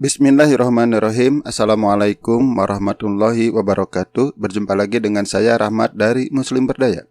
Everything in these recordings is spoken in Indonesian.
Bismillahirrahmanirrahim. Assalamualaikum warahmatullahi wabarakatuh. Berjumpa lagi dengan saya Rahmat dari Muslim Berdaya.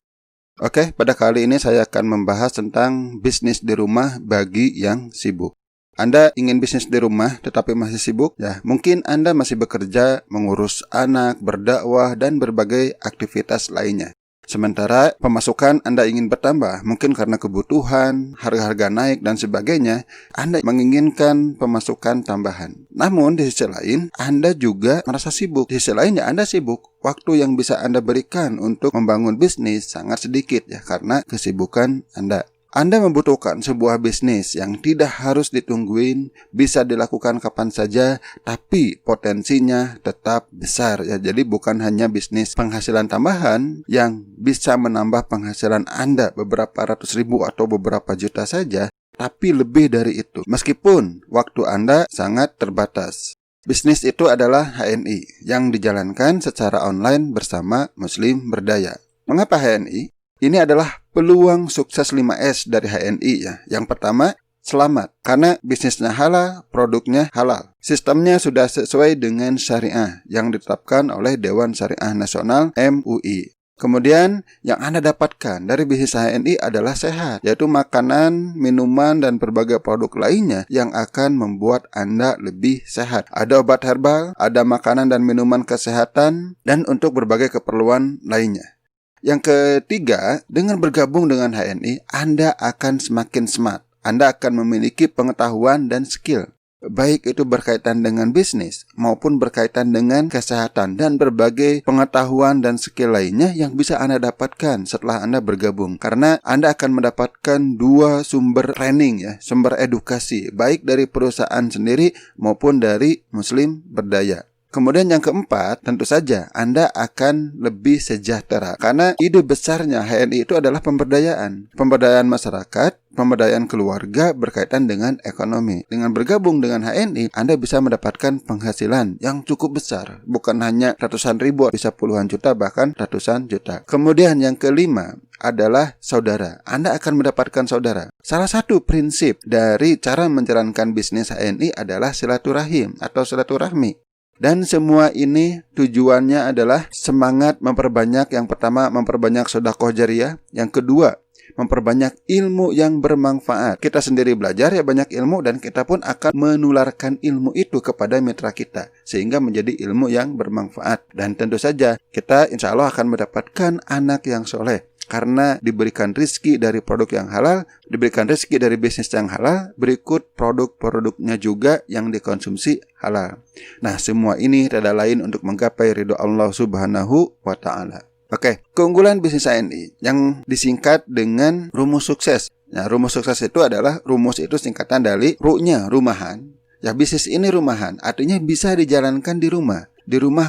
Oke, pada kali ini saya akan membahas tentang bisnis di rumah bagi yang sibuk. Anda ingin bisnis di rumah tetapi masih sibuk? Ya, mungkin Anda masih bekerja, mengurus anak, berdakwah, dan berbagai aktivitas lainnya. Sementara pemasukan Anda ingin bertambah, mungkin karena kebutuhan, harga-harga naik, dan sebagainya, Anda menginginkan pemasukan tambahan. Namun di sisi lain, Anda juga merasa sibuk. Di sisi lainnya, Anda sibuk. Waktu yang bisa Anda berikan untuk membangun bisnis sangat sedikit ya, karena kesibukan Anda. Anda membutuhkan sebuah bisnis yang tidak harus ditungguin, bisa dilakukan kapan saja, tapi potensinya tetap besar ya. Jadi bukan hanya bisnis penghasilan tambahan yang bisa menambah penghasilan Anda beberapa ratus ribu atau beberapa juta saja, tapi lebih dari itu. Meskipun waktu Anda sangat terbatas. Bisnis itu adalah HNI yang dijalankan secara online bersama Muslim Berdaya. Mengapa HNI? Ini adalah peluang sukses 5S dari HNI ya. Yang pertama, selamat. Karena bisnisnya halal, produknya halal. Sistemnya sudah sesuai dengan syariah yang ditetapkan oleh Dewan Syariah Nasional MUI. Kemudian yang Anda dapatkan dari bisnis HNI adalah sehat, yaitu makanan, minuman, dan berbagai produk lainnya yang akan membuat Anda lebih sehat. Ada obat herbal, ada makanan dan minuman kesehatan, dan untuk berbagai keperluan lainnya. Yang ketiga, dengan bergabung dengan HNI, Anda akan semakin smart. Anda akan memiliki pengetahuan dan skill. Baik itu berkaitan dengan bisnis maupun berkaitan dengan kesehatan dan berbagai pengetahuan dan skill lainnya yang bisa Anda dapatkan setelah Anda bergabung. Karena Anda akan mendapatkan dua sumber training ya, sumber edukasi, baik dari perusahaan sendiri maupun dari Muslim Berdaya. Kemudian yang keempat, tentu saja Anda akan lebih sejahtera. Karena ide besarnya HNI itu adalah pemberdayaan. Pemberdayaan masyarakat, pemberdayaan keluarga berkaitan dengan ekonomi. Dengan bergabung dengan HNI, Anda bisa mendapatkan penghasilan yang cukup besar. Bukan hanya ratusan ribu, bisa puluhan juta, bahkan ratusan juta. Kemudian yang kelima adalah saudara. Anda akan mendapatkan saudara. Salah satu prinsip dari cara menjalankan bisnis HNI adalah silaturahim atau silaturahmi. Dan semua ini tujuannya adalah semangat memperbanyak. Yang pertama, memperbanyak sedekah jariyah. Yang kedua, memperbanyak ilmu yang bermanfaat. Kita sendiri belajar ya banyak ilmu, dan kita pun akan menularkan ilmu itu kepada mitra kita, sehingga menjadi ilmu yang bermanfaat. Dan tentu saja kita insya Allah akan mendapatkan anak yang soleh. Karena diberikan rezeki dari produk yang halal, diberikan rezeki dari bisnis yang halal, berikut produk-produknya juga yang dikonsumsi halal. Nah, semua ini tidak lain untuk menggapai ridho Allah Subhanahu wa Ta'ala. Oke, keunggulan bisnis HNI yang disingkat dengan rumus sukses. Nah, rumus sukses itu adalah, rumus itu singkatan dari ru-nya, rumahan. Ya, bisnis ini rumahan, artinya bisa dijalankan di rumah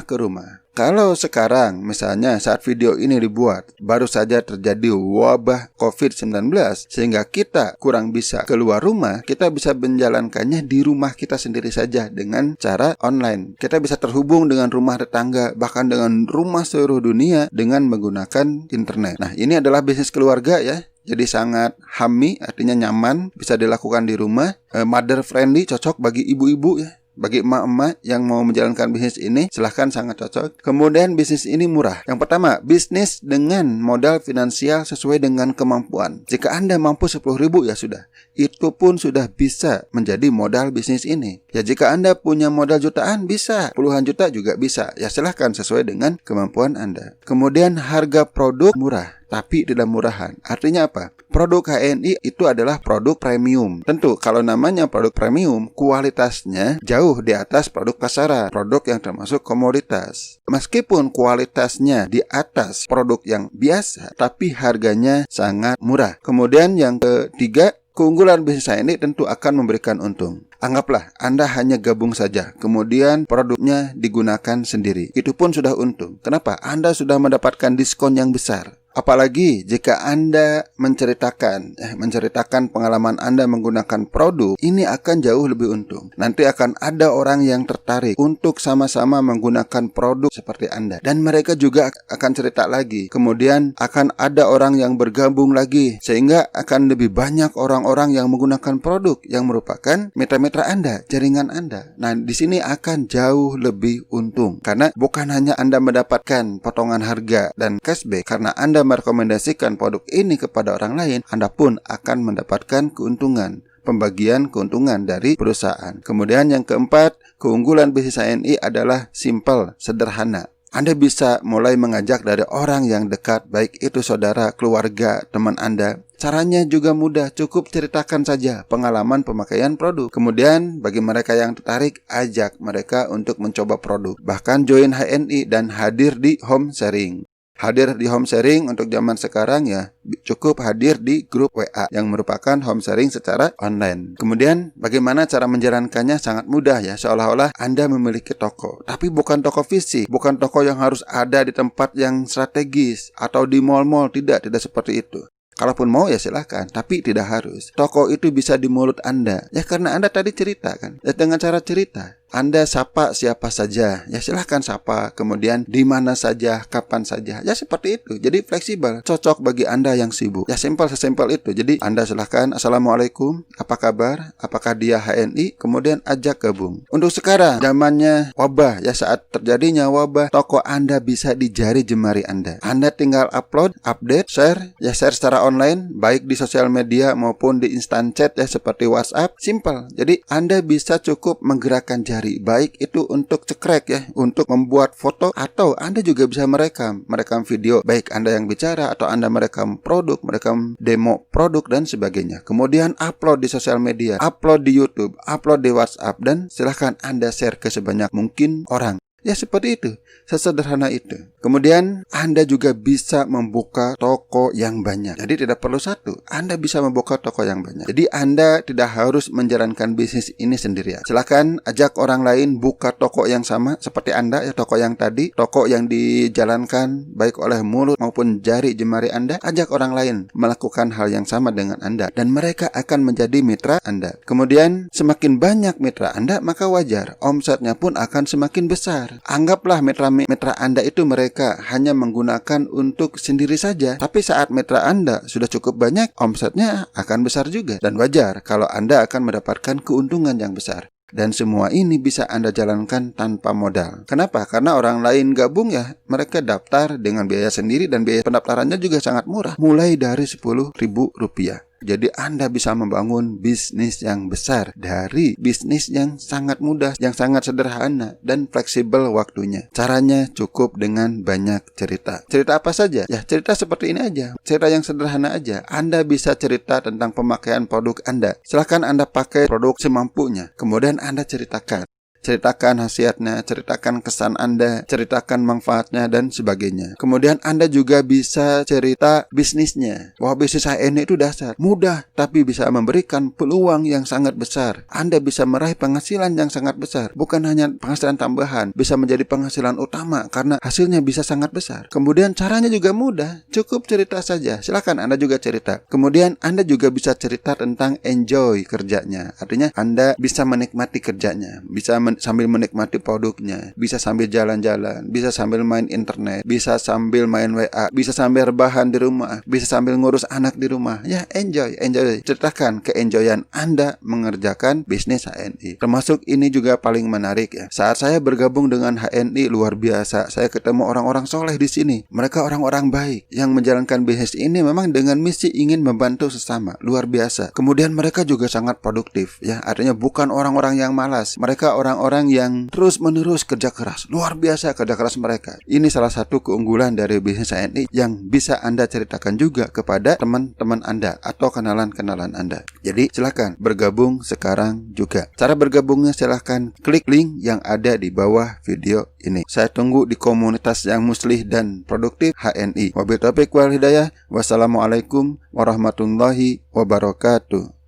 ke rumah. Kalau sekarang misalnya saat video ini dibuat baru saja terjadi wabah COVID-19 sehingga kita kurang bisa keluar rumah, kita bisa menjalankannya di rumah kita sendiri saja dengan cara online. Kita bisa terhubung dengan rumah tetangga, bahkan dengan rumah seluruh dunia dengan menggunakan internet. Nah, ini adalah bisnis keluarga ya. Jadi sangat hammy, artinya nyaman, bisa dilakukan di rumah, mother friendly, cocok bagi ibu-ibu ya. Bagi emak-emak yang mau menjalankan bisnis ini, silahkan, sangat cocok. Kemudian bisnis ini murah. Yang pertama, bisnis dengan modal finansial sesuai dengan kemampuan. Jika Anda mampu 10.000 ya sudah. Itu pun sudah bisa menjadi modal bisnis ini. Ya, jika Anda punya modal jutaan bisa, puluhan juta juga bisa. Ya silahkan sesuai dengan kemampuan Anda. Kemudian harga produk murah, tapi tidak murahan. Artinya apa? Produk HNI itu adalah produk premium. Tentu kalau namanya produk premium, kualitasnya jauh di atas produk pasaran, produk yang termasuk komoditas. Meskipun kualitasnya di atas produk yang biasa, tapi harganya sangat murah. Kemudian yang ketiga, keunggulan bisnis HNI tentu akan memberikan untung. Anggaplah Anda hanya gabung saja, kemudian produknya digunakan sendiri. Itu pun sudah untung. Kenapa? Anda sudah mendapatkan diskon yang besar. Apalagi jika Anda menceritakan pengalaman Anda menggunakan produk, ini akan jauh lebih untung. Nanti akan ada orang yang tertarik untuk sama-sama menggunakan produk seperti Anda. Dan mereka juga akan cerita lagi. Kemudian akan ada orang yang bergabung lagi, sehingga akan lebih banyak orang-orang yang menggunakan produk yang merupakan mitra-mitra Anda, jaringan Anda. Nah, di sini akan jauh lebih untung. Karena bukan hanya Anda mendapatkan potongan harga dan cashback, karena Anda merekomendasikan produk ini kepada orang lain, Anda pun akan mendapatkan keuntungan, pembagian keuntungan dari perusahaan. Kemudian yang keempat, keunggulan bisnis HNI adalah simple, sederhana. Anda bisa mulai mengajak dari orang yang dekat, baik itu saudara, keluarga, teman Anda. Caranya juga mudah, cukup ceritakan saja pengalaman pemakaian produk. Kemudian bagi mereka yang tertarik, ajak mereka untuk mencoba produk. Bahkan join HNI dan hadir di home sharing. Hadir di home sharing untuk zaman sekarang ya cukup hadir di grup WA yang merupakan home sharing secara online. Kemudian bagaimana cara menjalankannya? Sangat mudah ya, seolah-olah Anda memiliki toko. Tapi bukan toko fisik, bukan toko yang harus ada di tempat yang strategis atau di mall-mall, tidak seperti itu. Kalaupun mau ya silahkan, tapi tidak harus. Toko itu bisa di mulut Anda. Ya karena Anda tadi cerita kan. Ya dengan cara cerita, Anda sapa siapa saja, ya silahkan sapa. Kemudian di mana saja, kapan saja, ya seperti itu. Jadi fleksibel, cocok bagi Anda yang sibuk. Ya sesimpel itu. Jadi Anda silahkan, Assalamualaikum, apa kabar? Apakah dia HNI? Kemudian ajak gabung. Untuk sekarang, zamannya wabah, ya saat terjadinya wabah, toko Anda bisa di jari jemari Anda. Anda tinggal upload, update, share secara online, baik di sosial media maupun di instant chat ya seperti WhatsApp. Simple. Jadi Anda bisa cukup menggerakkan jari. Baik itu untuk cekrek ya, untuk membuat foto, atau Anda juga bisa merekam video, baik Anda yang bicara atau Anda merekam produk, merekam demo produk dan sebagainya. Kemudian upload di sosial media, upload di YouTube, upload di WhatsApp, dan silahkan Anda share ke sebanyak mungkin orang. Ya seperti itu, sesederhana itu. Kemudian Anda juga bisa membuka toko yang banyak. Jadi tidak perlu satu, Anda bisa membuka toko yang banyak. Jadi Anda tidak harus menjalankan bisnis ini sendirian. Silakan ajak orang lain buka toko yang sama seperti Anda ya, toko yang tadi, toko yang dijalankan baik oleh mulut maupun jari jemari Anda. Ajak orang lain melakukan hal yang sama dengan Anda dan mereka akan menjadi mitra Anda. Kemudian semakin banyak mitra Anda, maka wajar omsetnya pun akan semakin besar. Anggaplah mitra Anda itu mereka hanya menggunakan untuk sendiri saja, tapi saat mitra Anda sudah cukup banyak, omsetnya akan besar juga. Dan wajar kalau Anda akan mendapatkan keuntungan yang besar. Dan semua ini bisa Anda jalankan tanpa modal. Kenapa? Karena orang lain gabung ya, mereka daftar dengan biaya sendiri dan biaya pendaftarannya juga sangat murah, mulai dari Rp10.000. Jadi Anda bisa membangun bisnis yang besar dari bisnis yang sangat mudah, yang sangat sederhana dan fleksibel waktunya. Caranya cukup dengan banyak cerita. Cerita apa saja? Ya cerita seperti ini aja. Cerita yang sederhana aja. Anda bisa cerita tentang pemakaian produk Anda. Silahkan Anda pakai produk semampunya. Kemudian Anda ceritakan khasiatnya, ceritakan kesan Anda, ceritakan manfaatnya dan sebagainya. Kemudian Anda juga bisa cerita bisnisnya. Wah, bisnis HNI itu dasar, mudah tapi bisa memberikan peluang yang sangat besar. Anda bisa meraih penghasilan yang sangat besar. Bukan hanya penghasilan tambahan, bisa menjadi penghasilan utama karena hasilnya bisa sangat besar. Kemudian caranya juga mudah, cukup cerita saja. Silakan Anda juga cerita. Kemudian Anda juga bisa cerita tentang enjoy kerjanya. Artinya Anda bisa menikmati kerjanya, bisa sambil menikmati produknya, bisa sambil jalan-jalan, bisa sambil main internet, bisa sambil main WA, bisa sambil rebahan di rumah, bisa sambil ngurus anak di rumah. Ya, enjoy. Ceritakan keenjoyan Anda mengerjakan bisnis HNI. Termasuk ini juga paling menarik ya. Saat saya bergabung dengan HNI luar biasa, saya ketemu orang-orang soleh di sini. Mereka orang-orang baik yang menjalankan bisnis ini memang dengan misi ingin membantu sesama. Luar biasa. Kemudian mereka juga sangat produktif ya. Artinya bukan orang-orang yang malas. Mereka orang yang terus-menerus kerja keras. Luar biasa kerja keras mereka. Ini salah satu keunggulan dari bisnis HNI yang bisa Anda ceritakan juga kepada teman-teman Anda atau kenalan-kenalan Anda. Jadi silakan bergabung sekarang juga. Cara bergabungnya silahkan klik link yang ada di bawah video ini. Saya tunggu di komunitas yang muslih dan produktif HNI. Wabillahi taufiq wal hidayah. Wassalamualaikum warahmatullahi wabarakatuh.